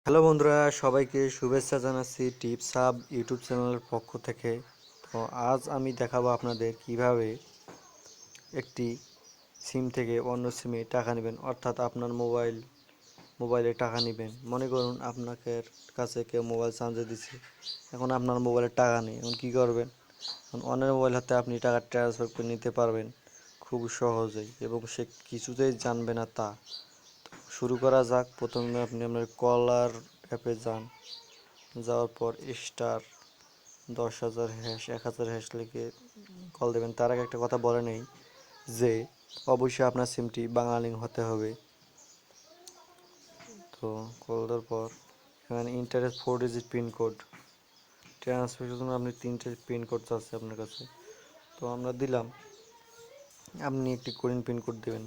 Hello বন্ধুরা, সবাইকে শুভেচ্ছা জানাচ্ছি টিপস হাব ইউটিউব চ্যানেলের পক্ষ থেকে। তো আজ আমি দেখাবো আপনাদের কিভাবে একটি সিম থেকে অন্য সিমে টাকা নেবেন, অর্থাৎ আপনার মোবাইলে টাকা নেবেন। মনে করুন আপনার কাছে কেউ মোবাইল চার্জে দিচ্ছে, এখন আপনার মোবাইলে টাকা নেই, এখন কী করবেন? এখন অন্যের মোবাইল হাতে আপনি টাকা ট্রান্সফার করে নিতে পারবেন খুব সহজেই, এবং সে কিছুতেই জানবে না তা। শুরু করা যাক। প্রথমে আপনি আপনার কলার অ্যাপে যাওয়ার পর স্টার 10,000 হ্যাশ 1,000 হ্যাশ লিখে কল দেবেন। তার আগে একটা কথা বলে নেই যে অবশ্যই আপনার সিমটি বাংলালিংক হতে হবে। তো কল দেওয়ার পর এখানে ইন্টারের 4 ডিজিট পিনকোড ট্রান্সফারের জন্য আপনি 3টে পিনকোড চাচ্ছে আপনার কাছে, তো আমরা দিলাম। আপনি একটি কোরিয়ান পিনকোড দেবেন,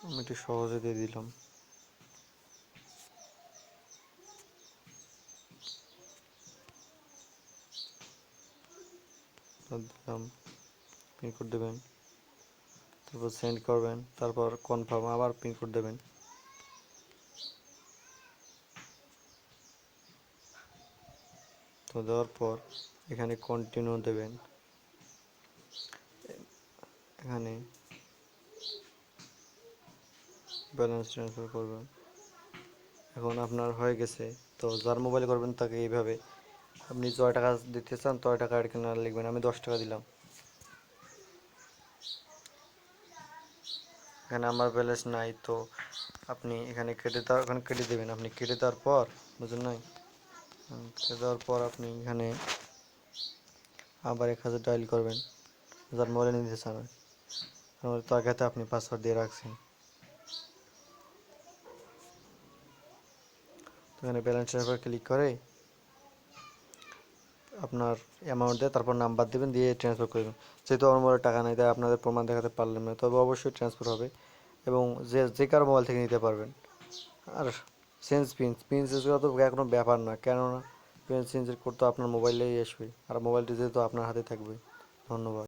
আমি একটু সহজে দিয়ে দিলাম। দিলাম, পিনকোড দেবেন, তারপর সেন্ড করবেন, তারপর কনফার্ম, আবার পিনকোড দেবেন। তো দেওয়ার পর এখানে কন্টিনিউ দেবেন। এখানে ব্যালেন্স ট্রান্সফার করবেন। এখন আপনার হয়ে গেছে। তো যার মোবাইলে করবেন তাকে এইভাবে আপনি যয় টাকা দিতে চান তয় টাকা এখানে লিখবেন। আমি 10 টাকা দিলাম। এখানে আমার ব্যালেন্স নাই, তো আপনি এখানে কেটে দেবেন। আপনি কেটে দেওয়ার পর, বুঝলেন নাই, কেটে দেওয়ার পর আপনি এখানে আবার 1,000 ডায়াল করবেন যার মোবাইলে নিতে চান। তার কাছে আপনি পাসওয়ার্ড দিয়ে রাখছেন। তো এখানে ব্যালেন্স ট্রান্সফার ক্লিক করে আপনার অ্যামাউন্ট দিয়ে তারপর নাম্বার দেবেন, দিয়ে ট্রান্সফার করবেন। যেহেতু আমার মোবাইলে টাকা নেই তাই আপনাদের প্রমাণ দেখাতে পারলাম না, তবে অবশ্যই ট্রান্সফার হবে এবং যে কারো মোবাইল থেকে নিতে পারবেন। আর পিন চেঞ্জ করা তো কোনো ব্যাপার না, কেননা পিন চেঞ্জের কোড তো আপনার মোবাইলেই আসবে, আর মোবাইলটি যেহেতু আপনার হাতে থাকবে। ধন্যবাদ।